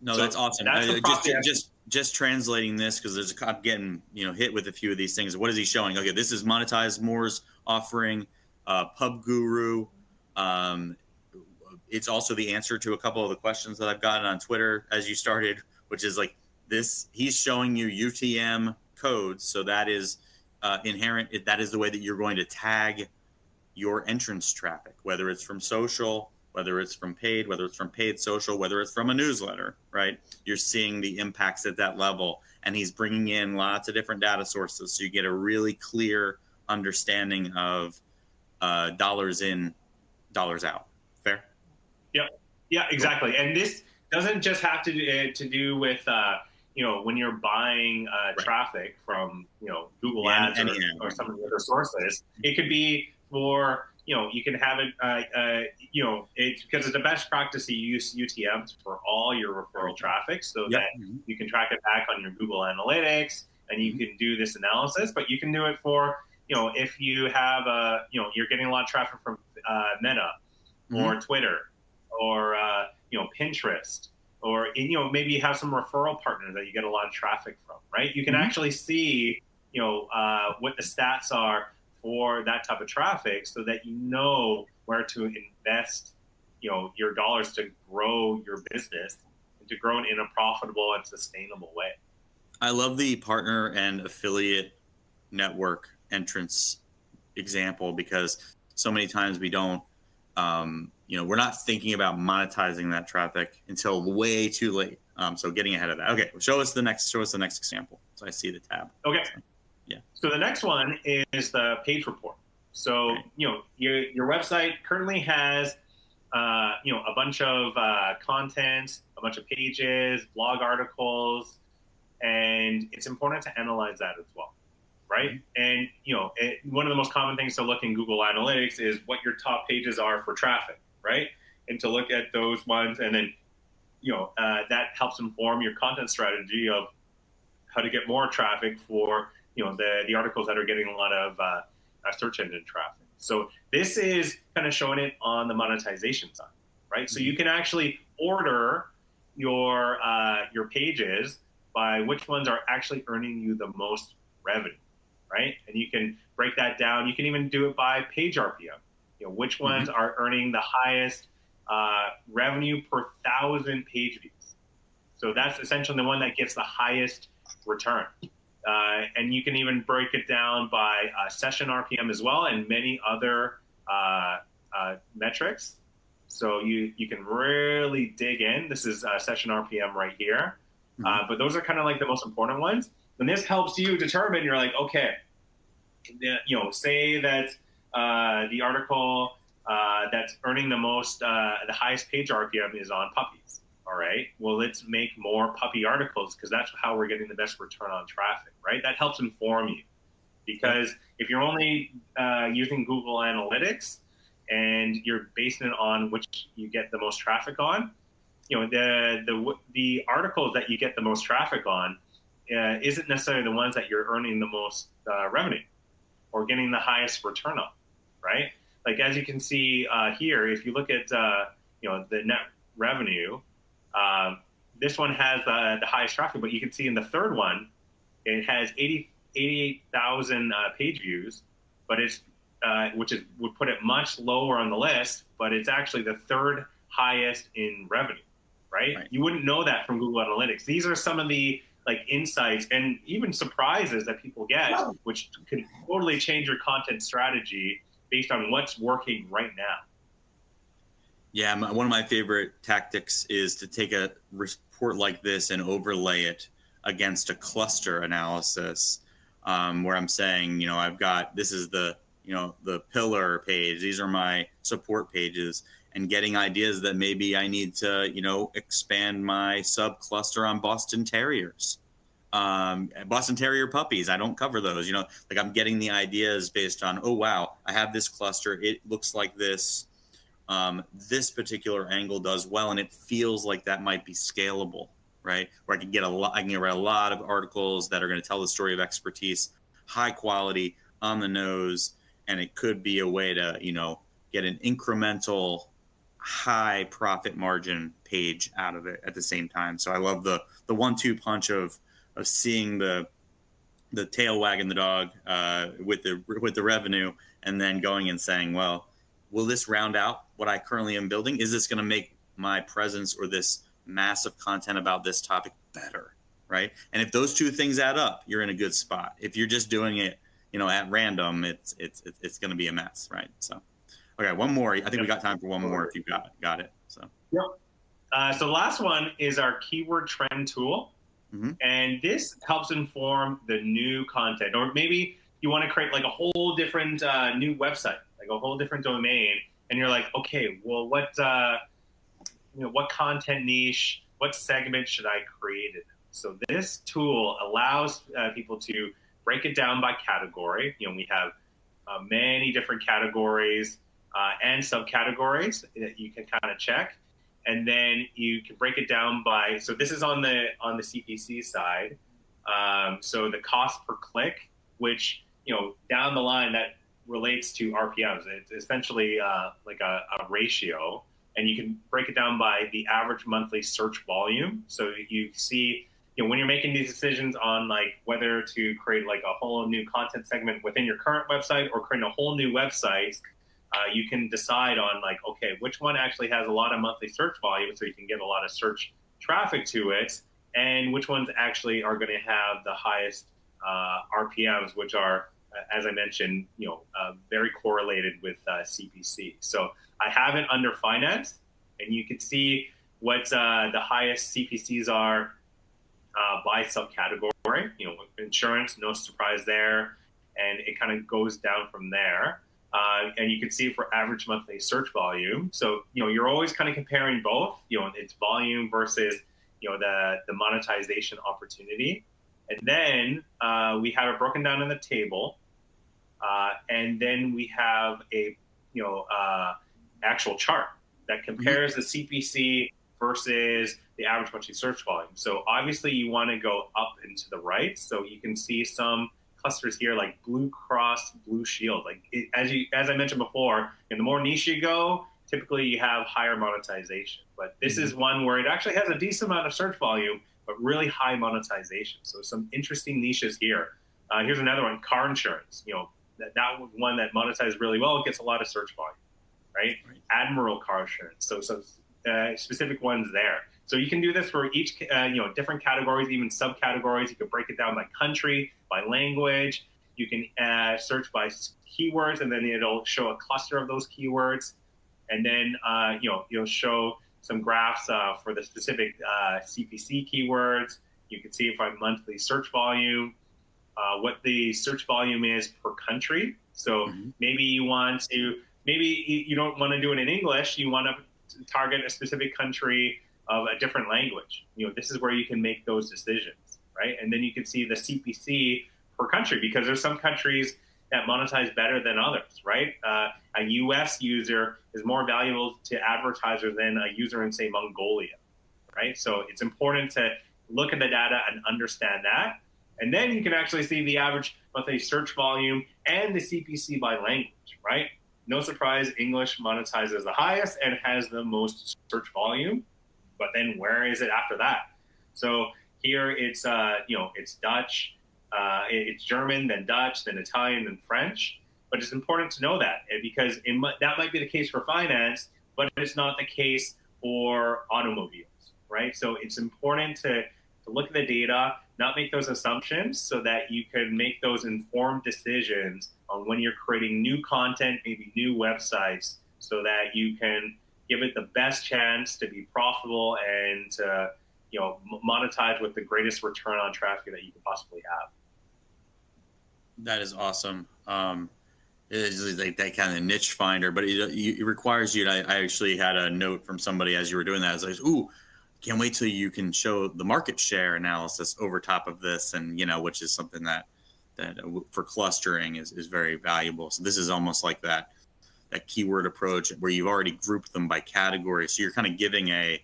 No, so that's awesome. Just translating this, because I'm getting hit with a few of these things. What is he showing? Okay, this is Monetize Moore's offering, Pub Guru. It's also the answer to a couple of the questions that I've gotten on Twitter as you started, which is like this. He's showing you UTM codes, so that is inherent. That is the way that you're going to tag your entrance traffic, whether it's from social, whether it's from paid, whether it's from paid social, whether it's from a newsletter, right? You're seeing the impacts at that level, and he's bringing in lots of different data sources, so you get a really clear understanding of dollars in, dollars out. Fair? Yeah, exactly. And this doesn't just have to do with when you're buying traffic from Google Ads or some of the other sources. It could be for you can have it it's because it's the best practice to use UTMs for all your referral traffic so that you can track it back on your Google Analytics and you can do this analysis. But you can do it for if you have you're getting a lot of traffic from Meta or Twitter or Pinterest, or maybe you have some referral partners that you get a lot of traffic from, right? You can actually see what the stats are for that type of traffic, so that you know where to invest your dollars to grow your business and to grow it in a profitable and sustainable way. I love the partner and affiliate network entrance example, because so many times we don't we're not thinking about monetizing that traffic until way too late. So getting ahead of that. Okay, show us the next example. So I see the tab. Okay. So, yeah. So the next one is the page report. So your website currently has a bunch of content, a bunch of pages, blog articles, and it's important to analyze that as well, right? And one of the most common things to look in Google Analytics is what your top pages are for traffic, right? And to look at those ones, and then that helps inform your content strategy of how to get more traffic for the articles that are getting a lot of search engine traffic. So this is kind of showing it on the monetization side, right? So you can actually order your pages by which ones are actually earning you the most revenue, right? And you can break that down. You can even do it by page RPM. Which ones are earning the highest revenue per 1,000 page views. So that's essentially the one that gets the highest return. And you can even break it down by session RPM as well, and many other metrics. So you can really dig in. This is session RPM right here. But those are kind of like the most important ones. And this helps you determine, you're like, okay, say that the article that's earning the most, the highest page RPM is on puppies. All right, well, let's make more puppy articles, because that's how we're getting the best return on traffic, right? That helps inform you, because if you're only using Google Analytics and you're basing it on which you get the most traffic on, the articles that you get the most traffic on isn't necessarily the ones that you're earning the most revenue or getting the highest return on, right? Like, as you can see here, if you look at the net revenue. This one has the highest traffic, but you can see in the third one, it has 88,000 page views, but it's would put it much lower on the list, but it's actually the third highest in revenue, right? You wouldn't know that from Google Analytics. These are some of the insights and even surprises that people get, which could totally change your content strategy based on what's working right now. Yeah, one of my favorite tactics is to take a report like this and overlay it against a cluster analysis, where I'm saying, I've got, this is the pillar page, these are my support pages, and getting ideas that maybe I need to, expand my subcluster on Boston Terriers, Boston Terrier puppies. I don't cover those, I'm getting the ideas based on, oh, wow, I have this cluster. It looks like this. This particular angle does well, and it feels like that might be scalable, right? Where I can get I can write a lot of articles that are going to tell the story of expertise, high quality, on the nose, and it could be a way to, get an incremental, high profit margin page out of it at the same time. So I love the 1-2 punch of seeing the tail wagging the dog with the revenue, and then going and saying, well, will this round out what I currently am building? Is this going to make my presence or this massive content about this topic better, right? And if those two things add up, you're in a good spot. If you're just doing it, at random, it's going to be a mess, right? So, okay, one more. I think we got time for one more if you got it. So, yep. So last one is our keyword trend tool, and this helps inform the new content, or maybe you want to create a whole different new website, a whole different domain, and you're like, okay, well, what content niche, what segment should I create it? So this tool allows people to break it down by category. We have many different categories and subcategories that you can kind of check, and then you can break it down by. So this is on the CPC side. So the cost per click, which down the line that relates to RPMs. It's essentially like a ratio, and you can break it down by the average monthly search volume. So you see, when you're making these decisions on whether to create a whole new content segment within your current website or creating a whole new website, you can decide on okay, which one actually has a lot of monthly search volume, so you can get a lot of search traffic to it, and which ones actually are going to have the highest RPMs, which are, as I mentioned, very correlated with CPC. So I have it under finance, and you can see what the highest CPCs are by subcategory. Insurance, no surprise there, and it kind of goes down from there. And you can see for average monthly search volume. So you're always kind of comparing both. It's volume versus the monetization opportunity. And then we have it broken down in the table, and then we have a actual chart that compares the CPC versus the average monthly search volume. So obviously you want to go up and to the right. So you can see some clusters here like Blue Cross Blue Shield. As I mentioned before, the more niche you go, typically you have higher monetization. But this is one where it actually has a decent amount of search volume, but really high monetization. So some interesting niches here. Here's another one, car insurance. That one that monetizes really well, it gets a lot of search volume, right? Admiral car insurance. So specific ones there. So you can do this for each, different categories, even subcategories. You can break it down by country, by language. You can search by keywords, and then it'll show a cluster of those keywords. And then, you'll show some graphs for the specific CPC keywords. You can see if I have monthly search volume, what the search volume is per country. So maybe you don't want to do it in English. You want to target a specific country of a different language. This is where you can make those decisions, right? And then you can see the CPC per country, because there's some countries that monetize better than others, right? A US user is more valuable to advertisers than a user in, say, Mongolia, right? So it's important to look at the data and understand that. And then you can actually see the average monthly search volume and the CPC by language, right? no surprise, English monetizes the highest and has the most search volume. But then where is it after that? So here it's it's Dutch, it's German, then Dutch, then Italian, then French. But it's important to know that because that might be the case for finance, but it's not the case for automobiles, right? So it's important to look at the data, not make those assumptions, so that you can make those informed decisions on when you're creating new content, maybe new websites, so that you can give it the best chance to be profitable and to monetize with the greatest return on traffic that you could possibly have. That is awesome. It's like that kind of niche finder, but it requires you. I actually had a note from somebody as you were doing that. It's like, ooh, can't wait till you can show the market share analysis over top of this, and which is something that for clustering is very valuable. So this is almost like that keyword approach where you've already grouped them by category. So you're kind of giving a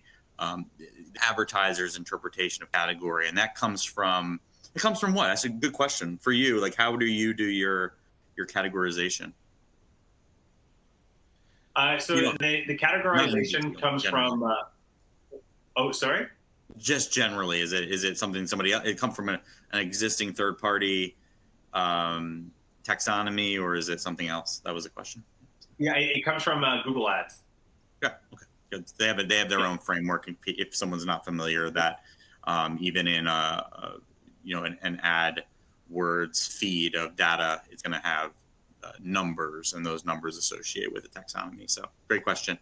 advertiser's interpretation of category, and that comes from what? That's a good question for you. Like, how do you do your categorization? So the categorization comes from. Oh, sorry. Just generally, is it something somebody else? It come from an existing third party taxonomy, or is it something else? That was a question. Yeah, it comes from Google Ads. Yeah. Okay. Good. They have their own framework. If someone's not familiar with that, even in an ad words feed of data, it's going to have numbers, and those numbers associated with the taxonomy. So great question.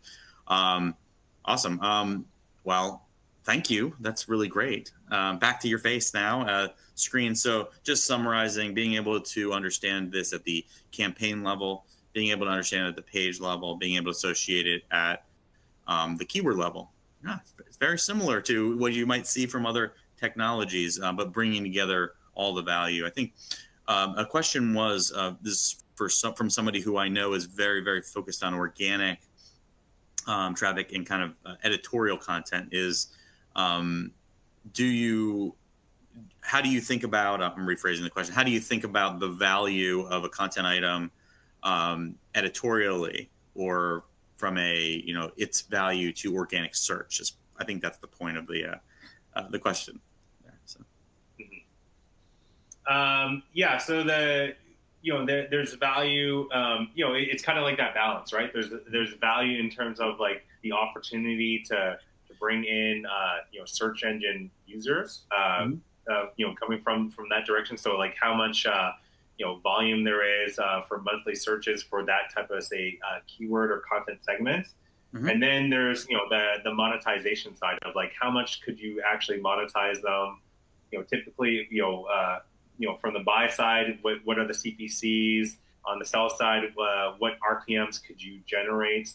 Awesome. Well, thank you. That's really great. Back to your face now, screen. So just summarizing, being able to understand this at the campaign level, being able to understand it at the page level, being able to associate it at the keyword level. Yeah, it's very similar to what you might see from other technologies, but bringing together all the value. I think a question was this from somebody who I know is very, very focused on organic traffic and kind of editorial content is, how do you think about, I'm rephrasing the question, how do you think about the value of a content item editorially, or from its value to organic search? I think that's the point of the question there. So. Yeah, so there's value. It's kind of like that balance, right? There's value in terms of like the opportunity to bring in search engine users, coming from that direction. So like how much volume there is for monthly searches for that type of keyword or content segment. Mm-hmm. And then there's the monetization side of like how much could you actually monetize them. Typically from the buy side, what are the CPCs? On the sell side, what RPMs could you generate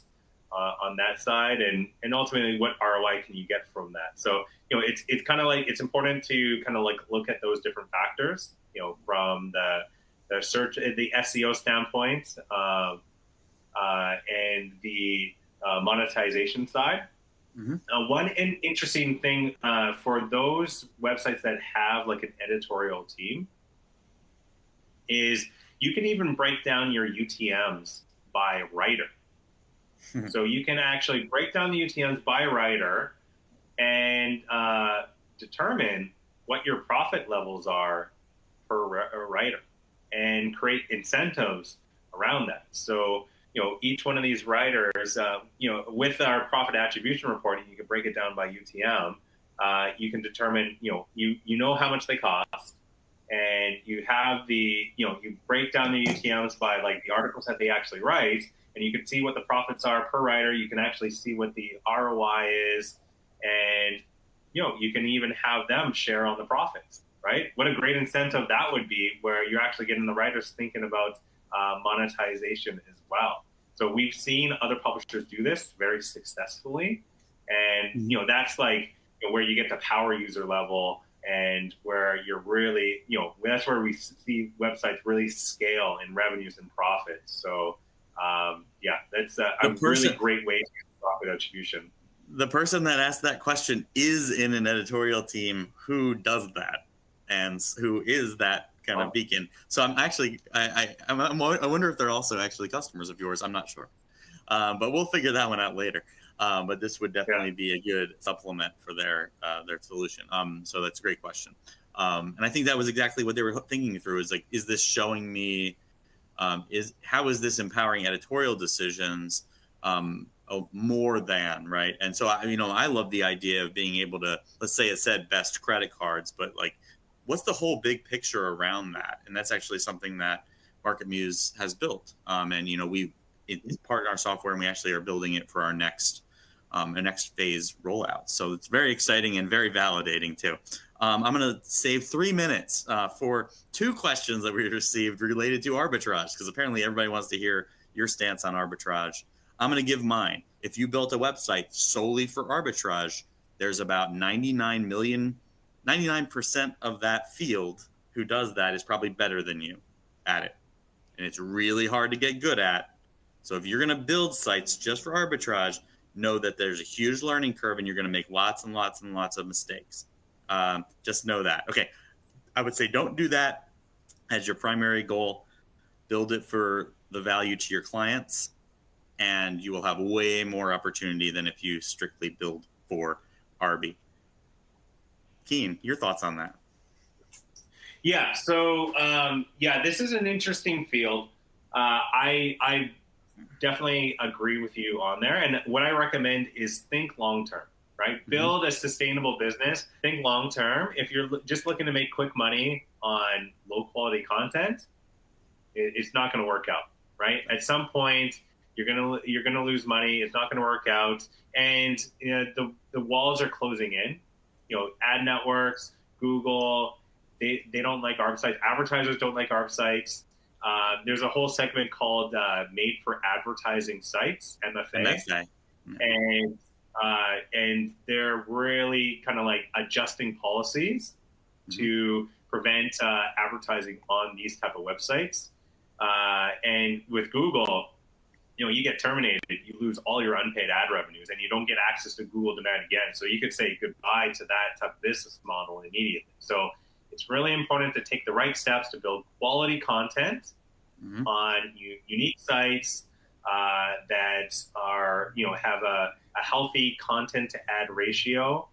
on that side, and ultimately what ROI can you get from that? So it's kind of like it's important to kind of like look at those different factors, from the search, the SEO standpoint, and the monetization side. Mm-hmm. One interesting thing for those websites that have like an editorial team is you can even break down your UTMs by writer. So you can actually break down the UTMs by writer and determine what your profit levels are per writer and create incentives around that. So each one of these writers, with our profit attribution reporting, you can break it down by UTM. You can determine, you know how much they cost, and you have you break down the UTMs by like the articles that they actually write, and you can see what the profits are per writer. You can actually see what the ROI is, and you can even have them share on the profits, right? What a great incentive that would be, where you're actually getting the writers thinking about monetization as well. So we've seen other publishers do this very successfully, and that's like where you get the power user level, and where you're really that's where we see websites really scale in revenues and profits. So that's a really great way to get profit attribution. The person that asked that question is in an editorial team who does that, and who is that kind of beacon. So I'm actually, I wonder if they're also actually customers of yours. I'm not sure, but we'll figure that one out later. But this would definitely be a good supplement for their solution. So that's a great question. And I think that was exactly what they were thinking through, is like, is this showing me, how is this empowering editorial decisions, more than, right? And so, I love the idea of being able to, let's say it said best credit cards, but like, what's the whole big picture around that? And that's actually something that MarketMuse has built. And, it's part of our software, and we actually are building it for our next phase rollout. So it's very exciting and very validating too. I'm going to save 3 minutes for 2 questions that we received related to arbitrage, because apparently everybody wants to hear your stance on arbitrage. I'm going to give mine. If you built a website solely for arbitrage, there's about 99% of that field who does that is probably better than you at it. And it's really hard to get good at. So if you're going to build sites just for arbitrage, know that there's a huge learning curve, and you're going to make lots and lots and lots of mistakes. Just know that. Okay. I would say don't do that as your primary goal. Build it for the value to your clients, and you will have way more opportunity than if you strictly build for Arby. Keen, your thoughts on that? Yeah. So, this is an interesting field. I definitely agree with you on there. And what I recommend is think long-term, right? Mm-hmm. Build a sustainable business, think long-term. If you're just looking to make quick money on low quality content, it's not going to work out, right? At some point, you're going to lose money. It's not going to work out. And the walls are closing in, ad networks, Google, they don't like ARB sites. Advertisers don't like ARB sites. There's a whole segment called Made for Advertising Sites, MFA. And they're really kind of like adjusting policies to prevent advertising on these type of websites. And with Google, you get terminated, you lose all your unpaid ad revenues, and you don't get access to Google demand again. So you could say goodbye to that type of business model immediately. So it's really important to take the right steps to build quality content on unique sites that are, have a healthy content to ad ratio,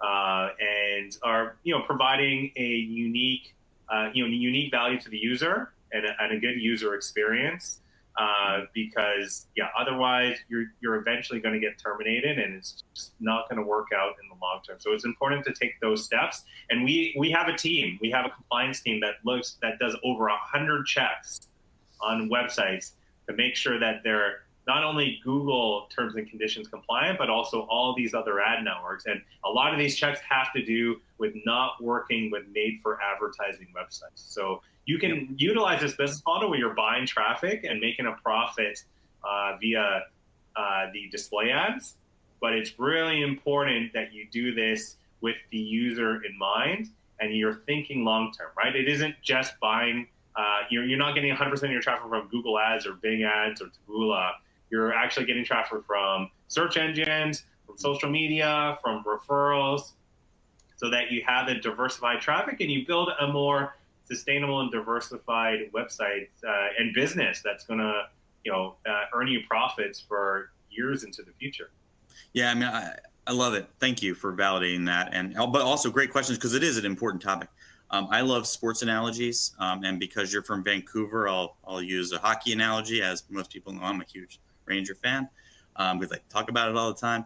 and are, providing a unique value to the user and a good user experience. Because otherwise you're eventually going to get terminated, and it's just not going to work out in the long term. So it's important to take those steps. And we have a team, we have a compliance team that does over 100 checks on websites to make sure that they're not only Google terms and conditions compliant, but also all these other ad networks. And a lot of these checks have to do with not working with made for advertising websites. So you can utilize this business model where you're buying traffic and making a profit via the display ads. But it's really important that you do this with the user in mind, and you're thinking long-term, right? It isn't just buying, you're not getting 100% of your traffic from Google ads or Bing ads or Taboola. You're actually getting traffic from search engines, from social media, from referrals, so that you have a diversified traffic and you build a more sustainable and diversified website and business that's going to, earn you profits for years into the future. Yeah, I mean, I love it. Thank you for validating that, but also great questions, because it is an important topic. I love sports analogies, and because you're from Vancouver, I'll use a hockey analogy. As most people know, I'm a huge Ranger fan, because I talk about it all the time.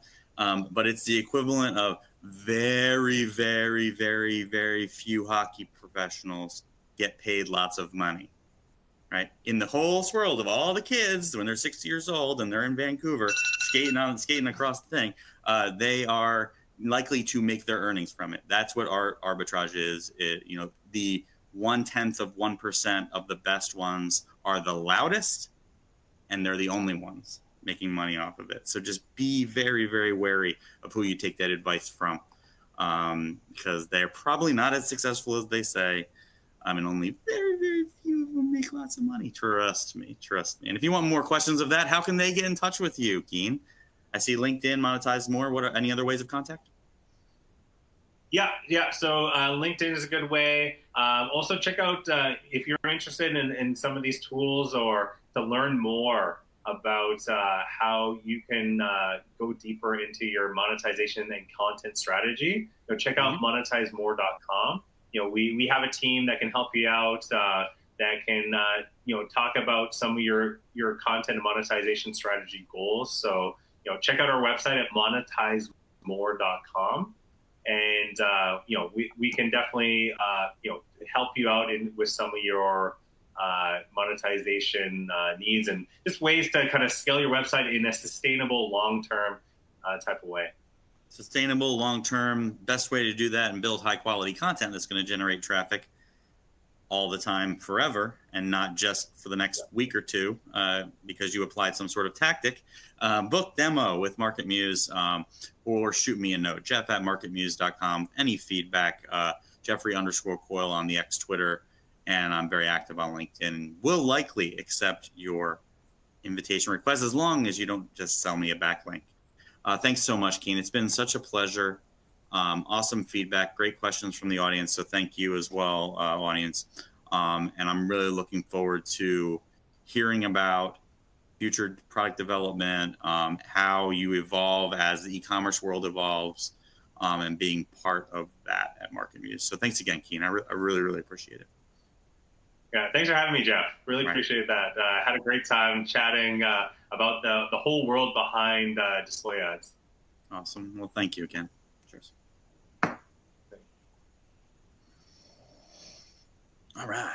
But it's the equivalent of very, very, very, very few hockey professionals get paid lots of money, right? In the whole world of all the kids, when they're 60 years old and they're in Vancouver skating across the thing, they are likely to make their earnings from it. That's what arbitrage is. The 0.1% of the best ones are the loudest, and they're the only ones making money off of it. So just be very, very wary of who you take that advice from, because they're probably not as successful as they say. And only very, very few of them make lots of money. Trust me. And if you want more questions of that, how can they get in touch with you, Keen? I see LinkedIn, Monetize More. What are any other ways of contact? Yeah. So LinkedIn is a good way. Also, check out if you're interested in some of these tools or to learn more about how you can go deeper into your monetization and content strategy. Check out monetizemore.com. We have a team that can help you out. That can talk about some of your content and monetization strategy goals. So check out our website at monetizemore.com. And we can definitely help you out with some of your monetization needs and just ways to kind of scale your website in a sustainable, long-term type of way. Sustainable, long-term, best way to do that and build high-quality content that's going to generate traffic all the time, forever, and not just for the next week or two because you applied some sort of tactic. Book demo with MarketMuse or shoot me a note, jeff@marketmuse.com. Any feedback, Jeffrey_Coyle on the X Twitter, and I'm very active on LinkedIn. Will likely accept your invitation request as long as you don't just sell me a backlink. Thanks so much, Keen. It's been such a pleasure. Awesome feedback, great questions from the audience. So thank you as well, audience. And I'm really looking forward to hearing about future product development, how you evolve as the e-commerce world evolves, and being part of that at MarketMuse. So thanks again, Keen. I really, really appreciate it. Yeah, thanks for having me, Jeff. Really appreciate that. Had a great time chatting about the whole world behind display ads. Awesome. Well, thank you again. Cheers. All right.